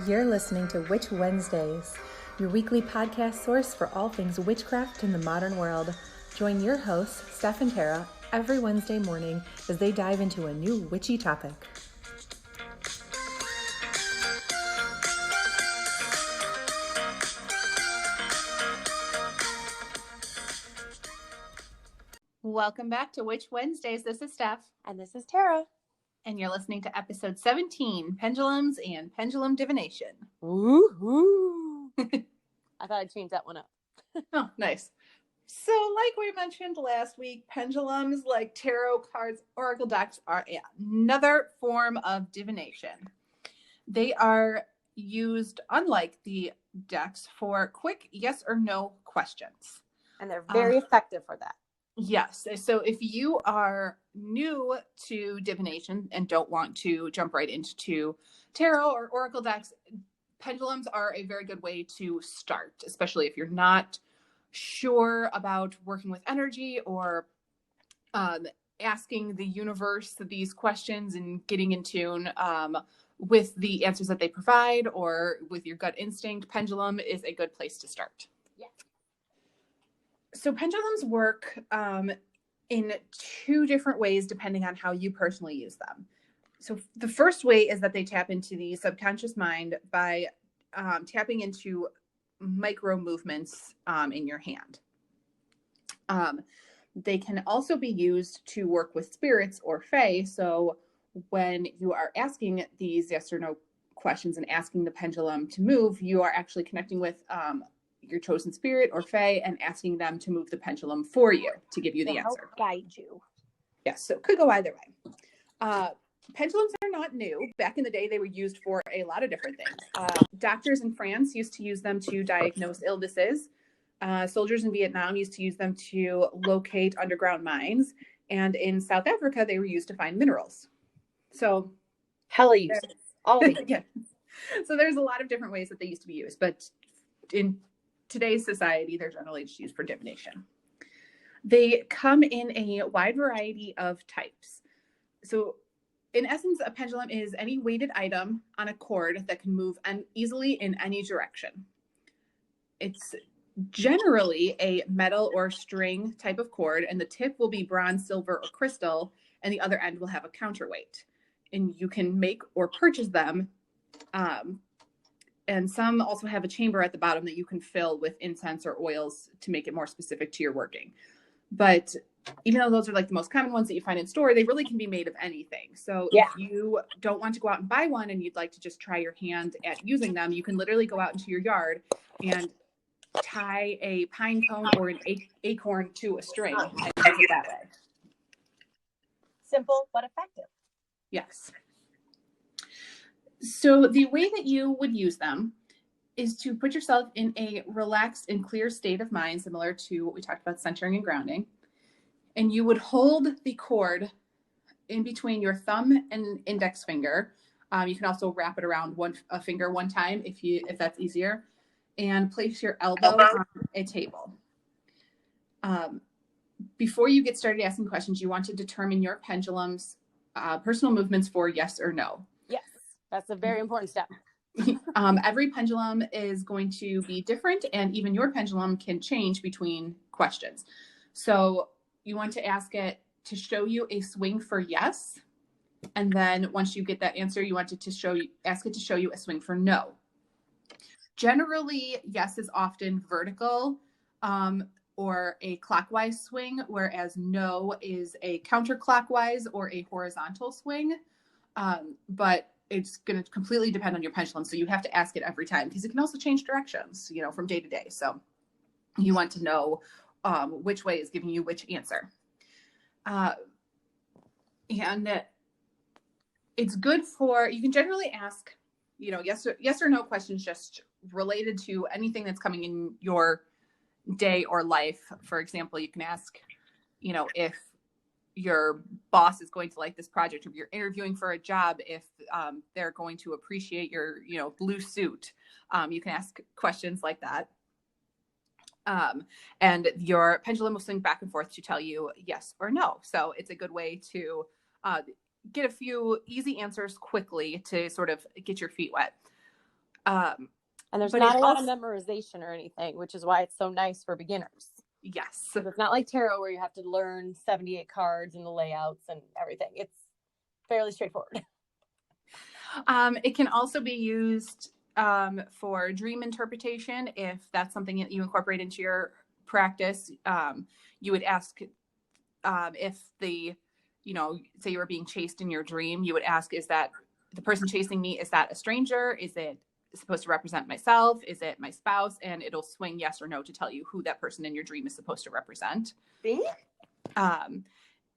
You're listening to Witch Wednesdays, your weekly podcast source for all things witchcraft in the modern world. Join your hosts, Steph and Tara, every Wednesday morning as they dive into a new witchy topic. Welcome back to Witch Wednesdays. This is Steph. And this is Tara. And you're listening to episode 17, Pendulums and Pendulum Divination. Woo-hoo. I thought I'd change that one up. Oh, nice. So like we mentioned last week, pendulums, like tarot cards, oracle decks, are another form of divination. They are used, unlike the decks, for quick yes or no questions. And they're very effective for that. Yes. So if you are new to divination and don't want to jump right into tarot or oracle decks, pendulums are a very good way to start, especially if you're not sure about working with energy or asking the universe these questions and getting in tune with the answers that they provide, or with your gut instinct. Pendulum is a good place to start. Yeah. So pendulums work in two different ways depending on how you personally use them. So the first way is that they tap into the subconscious mind by tapping into micro movements in your hand. They can also be used to work with spirits or fae. So when you are asking these yes or no questions and asking the pendulum to move, you are actually connecting with your chosen spirit or fae and asking them to move the pendulum for you to give you the answer. Help guide you. Yes, so it could go either way. Pendulums are not new. Back in the day, they were used for a lot of different things. Doctors in France used to use them to diagnose illnesses. Soldiers in Vietnam used to use them to locate underground mines. And in South Africa, they were used to find minerals. So, hella uses. Always. Yeah. So there's a lot of different ways that they used to be used. But in today's society, they're generally just used for divination. They come in a wide variety of types. So in essence, a pendulum is any weighted item on a cord that can move easily in any direction. It's generally a metal or string type of cord, and the tip will be bronze, silver, or crystal, and the other end will have a counterweight. And you can make or purchase them. And some also have a chamber at the bottom that you can fill with incense or oils to make it more specific to your working. But even though those are like the most common ones that you find in store, they really can be made of anything. So if you don't want to go out and buy one and you'd like to just try your hand at using them, you can literally go out into your yard and tie a pine cone or an acorn to a string and use it that way. Simple but effective. Yes. So the way that you would use them is to put yourself in a relaxed and clear state of mind, similar to what we talked about, centering and grounding. And you would hold the cord in between your thumb and index finger. You can also wrap it around a finger one time if that's easier, and place your elbow on a table. Before you get started asking questions, you want to determine your pendulum's personal movements for yes or no. Yes, that's a very important step. Every pendulum is going to be different, and even your pendulum can change between questions. So you want to ask it to show you a swing for yes. And then once you get that answer, you want it to ask it to show you a swing for no. Generally, yes is often vertical or a clockwise swing, whereas no is a counterclockwise or a horizontal swing. But it's going to completely depend on your pendulum. So you have to ask it every time, because it can also change directions, from day to day. So you want to know which way is giving you which answer. And it's good you can generally ask, yes or no questions just related to anything that's coming in your day or life. For example, you can ask, if your boss is going to like this project, or if you're interviewing for a job, if they're going to appreciate your, blue suit. You can ask questions like that. And your pendulum will swing back and forth to tell you yes or no. So it's a good way to get a few easy answers quickly to sort of get your feet wet. And there's But not it a lot of also- memorization or anything, which is why it's so nice for beginners. Yes. 'Cause it's not like tarot where you have to learn 78 cards and the layouts and everything. It's fairly straightforward. It can also be used for dream interpretation. If that's something that you incorporate into your practice, you would ask if the, say you were being chased in your dream, you would ask, is that the person chasing me? Is that a stranger? Is it supposed to represent myself? Is it my spouse? And it'll swing yes or no to tell you who that person in your dream is supposed to represent. See?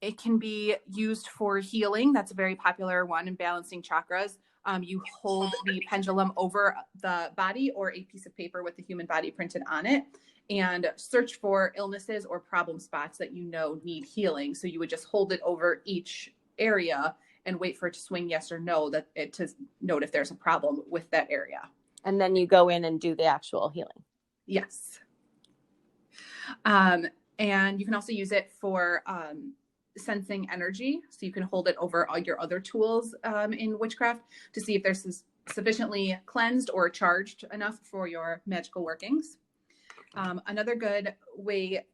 It can be used for healing. That's a very popular one in balancing chakras. You hold the pendulum over the body or a piece of paper with the human body printed on it and search for illnesses or problem spots that need healing. So you would just hold it over each area and wait for it to swing yes or no, to note if there's a problem with that area. And then you go in and do the actual healing. Yes. And you can also use it for sensing energy. So you can hold it over all your other tools in witchcraft to see if they're sufficiently cleansed or charged enough for your magical workings. Another good way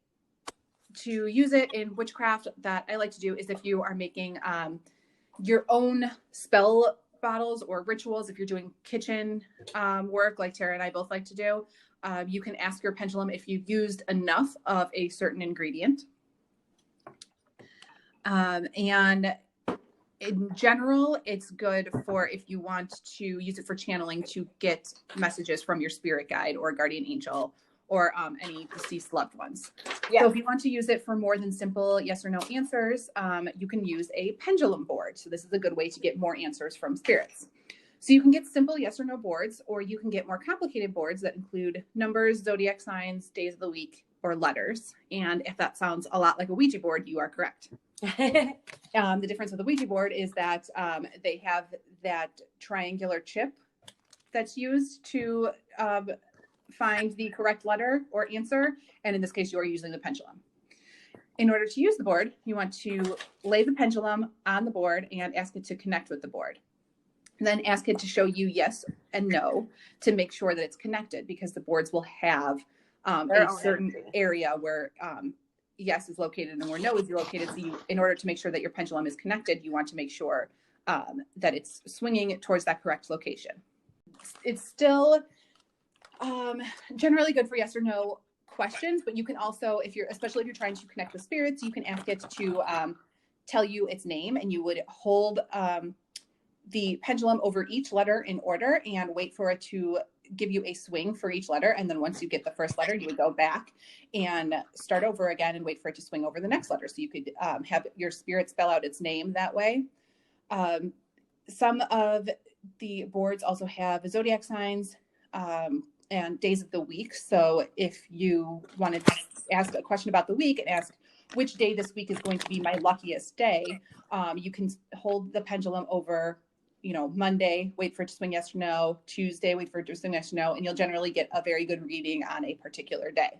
to use it in witchcraft that I like to do is if you are making your own spell bottles or rituals, if you're doing kitchen work like Tara and I both like to do, you can ask your pendulum if you've used enough of a certain ingredient. And in general, it's good for if you want to use it for channeling to get messages from your spirit guide or guardian angel or any deceased loved ones. Yeah. So if you want to use it for more than simple yes or no answers, you can use a pendulum board. So this is a good way to get more answers from spirits. So you can get simple yes or no boards, or you can get more complicated boards that include numbers, zodiac signs, days of the week, or letters. And if that sounds a lot like a Ouija board, you are correct. The difference with the Ouija board is that they have that triangular chip that's used to find the correct letter or answer. And in this case, you are using the pendulum. In order to use the board, you want to lay the pendulum on the board and ask it to connect with the board. And then ask it to show you yes and no to make sure that it's connected, because the boards will have a certain area where yes is located and where no is located. So in order to make sure that your pendulum is connected, you want to make sure that it's swinging towards that correct location. It's still generally good for yes or no questions, but you can also, especially if you're trying to connect with spirits, you can ask it to tell you its name, and you would hold the pendulum over each letter in order and wait for it to give you a swing for each letter. And then once you get the first letter, you would go back and start over again and wait for it to swing over the next letter. So you could have your spirit spell out its name that way. Some of the boards also have zodiac signs and days of the week. So if you wanted to ask a question about the week and ask which day this week is going to be my luckiest day, you can hold the pendulum over Monday, wait for it to swing yes or no, Tuesday, wait for it to swing yes or no, and you'll generally get a very good reading on a particular day.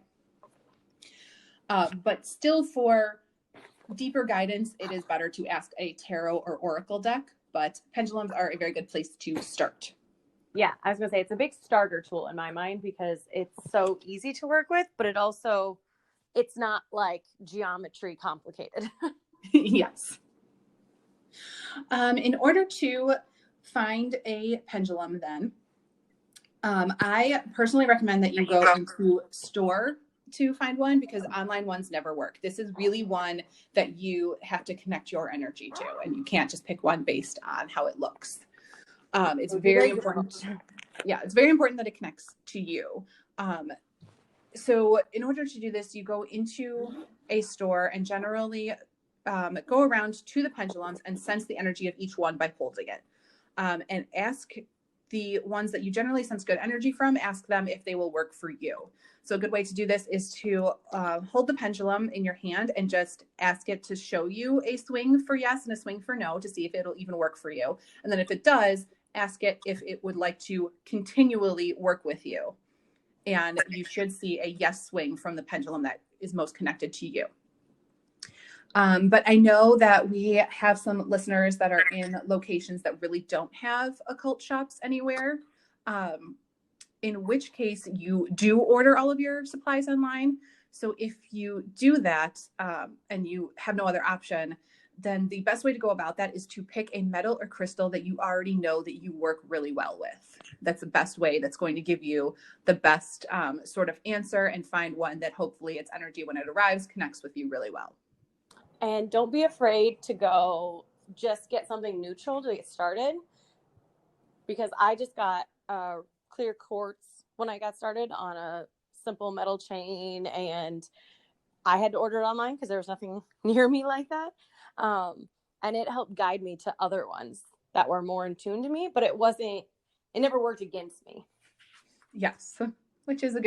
But still, for deeper guidance, it is better to ask a tarot or oracle deck, but pendulums are a very good place to start. Yeah, I was going to say it's a big starter tool in my mind because it's so easy to work with, but it's not like geometry complicated. Yes. In order to find a pendulum, then, I personally recommend that you go into store to find one, because online ones never work. This is really one that you have to connect your energy to, and you can't just pick one based on how it looks. It's very important. Yeah, it's very important that it connects to you. So in order to do this, you go into a store and generally go around to the pendulums and sense the energy of each one by holding it. And ask the ones that you generally sense good energy from, ask them if they will work for you. So a good way to do this is to hold the pendulum in your hand and just ask it to show you a swing for yes and a swing for no to see if it'll even work for you. And then if it does, ask it if it would like to continually work with you. And you should see a yes swing from the pendulum that is most connected to you. But I know that we have some listeners that are in locations that really don't have occult shops anywhere. in which case you do order all of your supplies online. So if you do that and you have no other option, then the best way to go about that is to pick a metal or crystal that you already know that you work really well with. That's the best way that's going to give you the best sort of answer, and find one that hopefully its energy when it arrives connects with you really well. And don't be afraid to go just get something neutral to get started, because I just got clear quartz when I got started on a simple metal chain, and I had to order it online because there was nothing near me like that. And it helped guide me to other ones that were more in tune to me, but it never worked against me. Yes, which is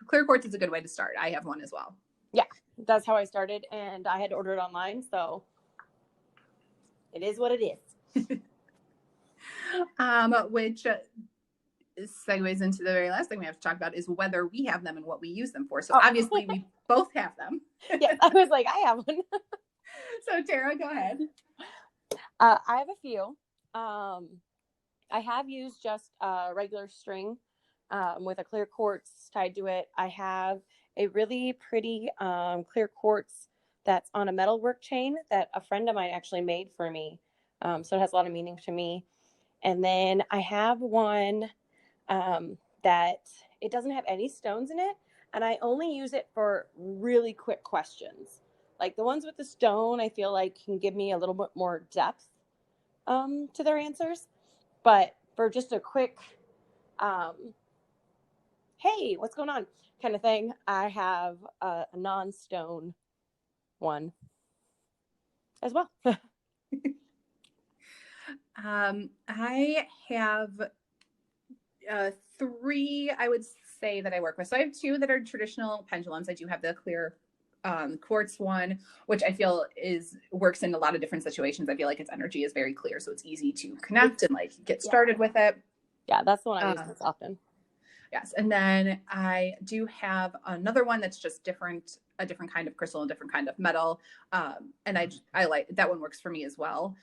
clear quartz is a good way to start. I have one as well. Yeah, that's how I started, and I had to order it online, so it is what it is. Which segues into the very last thing we have to talk about, is whether we have them and what we use them for. So obviously we both have them. Yes, I was like, I have one. So Tara, go ahead. I have a few. I have used just a regular string with a clear quartz tied to it. I have a really pretty clear quartz that's on a metalwork chain that a friend of mine actually made for me. So it has a lot of meaning to me. And then I have one that it doesn't have any stones in it, and I only use it for really quick questions. Like the ones with the stone, I feel like can give me a little bit more depth to their answers. But for just a quick, hey, what's going on kind of thing, I have a non-stone one as well. I have three, I would say, that I work with. So I have two that are traditional pendulums. I do have the clear quartz one, which I feel works in a lot of different situations. I feel like its energy is very clear, so it's easy to connect and like get started with it. Yeah, that's the one I use most often. Yes, and then I do have another one that's just a different kind of crystal, a different kind of metal, and I like that one. Works for me as well.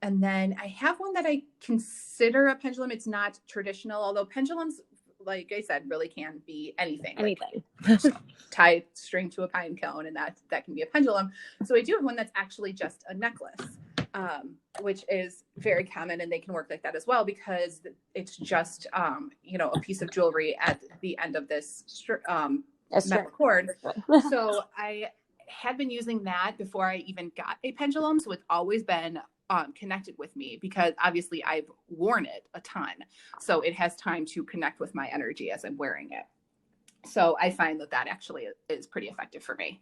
And then I have one that I consider a pendulum. It's not traditional, although pendulums, like I said, really can be anything. Anything. Like, tie string to a pine cone, and that can be a pendulum. So I do have one that's actually just a necklace, which is very common, and they can work like that as well, because it's just a piece of jewelry at the end of this metal cord. So I had been using that before I even got a pendulum, so it's always been connected with me, because obviously I've worn it a ton. So it has time to connect with my energy as I'm wearing it. So I find that actually is pretty effective for me.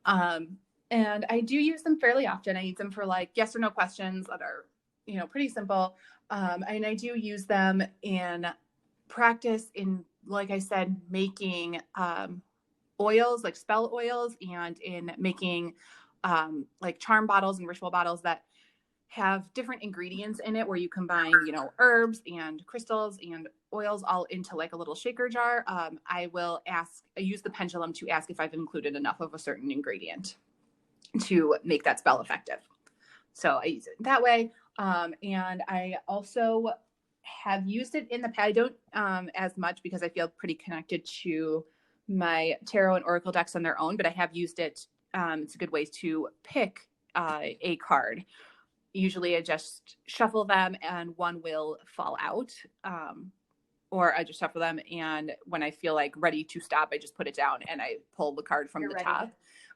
And I do use them fairly often. I use them for like yes or no questions that are, pretty simple. And I do use them in practice in, like I said, making oils, like spell oils, and in making like charm bottles and ritual bottles that have different ingredients in it, where you combine, herbs and crystals and oils all into like a little shaker jar. I use the pendulum to ask if I've included enough of a certain ingredient to make that spell effective. So I use it that way. And I also have used it in the past. I don't as much, because I feel pretty connected to my tarot and oracle decks on their own, but I have used it. It's a good way to pick a card. Usually I just shuffle them and one will fall out, or I just shuffle them, and when I feel like ready to stop, I just put it down and I pull the card from the top.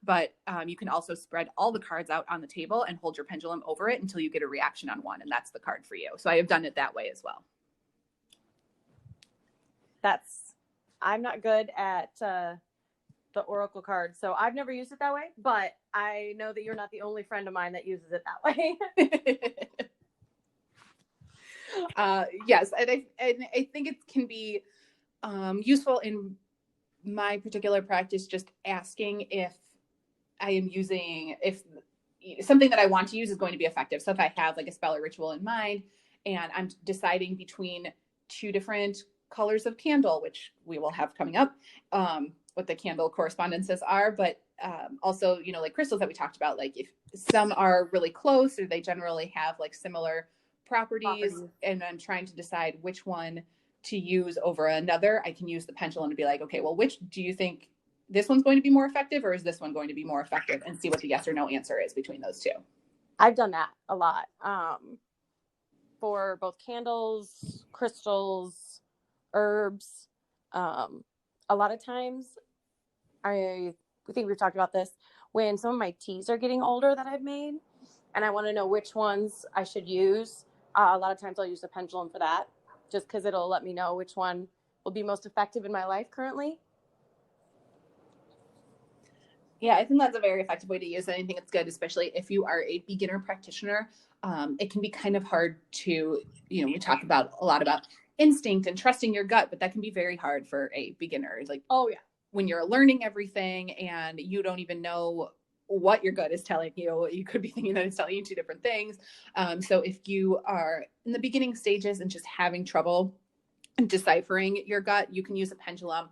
But you can also spread all the cards out on the table and hold your pendulum over it until you get a reaction on one, and that's the card for you. So I have done it that way as well. I'm not good at the oracle card, so I've never used it that way, but I know that you're not the only friend of mine that uses it that way. Yes, and I think it can be useful in my particular practice, just asking if something that I want to use is going to be effective. So if I have like a spell or ritual in mind, and I'm deciding between two different colors of candle, which we will have coming up, what the candle correspondences are, but also, like crystals that we talked about, like if some are really close, or they generally have like similar properties, and I'm trying to decide which one to use over another, I can use the pendulum to be like, okay, well, which do you think this one's going to be more effective, or is this one going to be more effective, and see what the yes or no answer is between those two. I've done that a lot for both candles, crystals, herbs. A lot of times, I think we've talked about this, when some of my teas are getting older that I've made, and I want to know which ones I should use. A lot of times I'll use the pendulum for that, just because it'll let me know which one will be most effective in my life currently. Yeah, I think that's a very effective way to use it. I think it's good, especially if you are a beginner practitioner. It can be kind of hard to, we talk a lot about instinct and trusting your gut, but that can be very hard for a beginner. Like, oh yeah, when you're learning everything and you don't even know what your gut is telling you, you could be thinking that it's telling you two different things. So if you are in the beginning stages and just having trouble deciphering your gut, you can use a pendulum.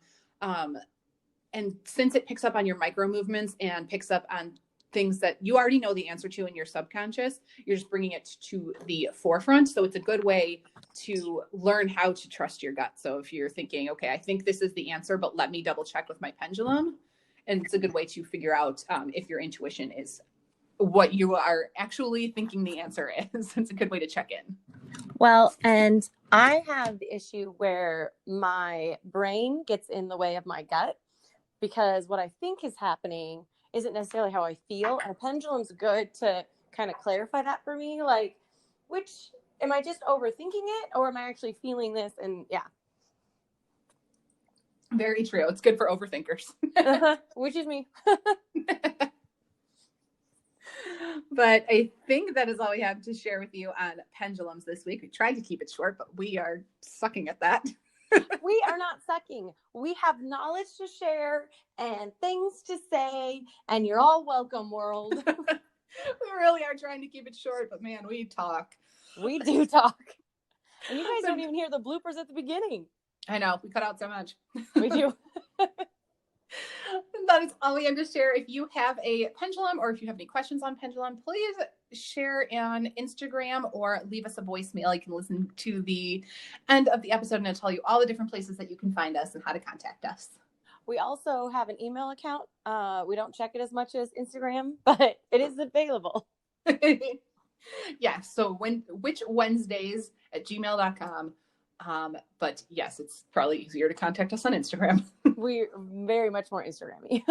And since it picks up on your micro movements and picks up on things that you already know the answer to in your subconscious, you're just bringing it to the forefront. So it's a good way to learn how to trust your gut. So if you're thinking, okay, I think this is the answer, but let me double check with my pendulum. And it's a good way to figure out if your intuition is what you are actually thinking the answer is. It's a good way to check in. Well, and I have the issue where my brain gets in the way of my gut, because what I think is happening isn't necessarily how I feel. And a pendulum's good to kind of clarify that for me. Like, am I just overthinking it, or am I actually feeling this? And yeah. Very true. It's good for overthinkers. Which is me. But I think that is all we have to share with you on pendulums this week. We tried to keep it short, but we are sucking at that. We are not sucking. We have knowledge to share and things to say, and you're all welcome, world. We really are trying to keep it short, but man, we talk. We do talk. And you guys don't even hear the bloopers at the beginning. I know. We cut out so much. We do. That is all we have to share. If you have a pendulum, or if you have any questions on pendulum, please share on Instagram or leave us a voicemail. You can listen to the end of the episode and it'll tell you all the different places that you can find us and how to contact us. We also have an email account. We don't check it as much as Instagram, but it is available. Yeah. So witchwednesdays@gmail.com. But yes, it's probably easier to contact us on Instagram. We're very much more Instagram-y.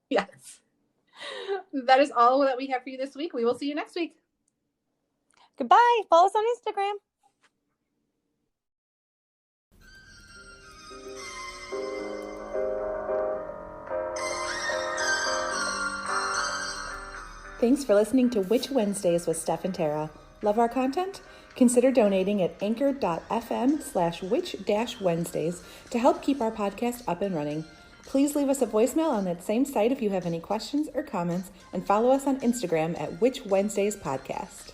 Yes. That is all that we have for you this week. We will see you next week. Goodbye. Follow us on Instagram. Thanks for listening to Witch Wednesdays with Steph and Tara. Love our content? Consider donating at anchor.fm/witch-wednesdays to help keep our podcast up and running. Please leave us a voicemail on that same site if you have any questions or comments, and follow us on Instagram at Witch Wednesdays Podcast.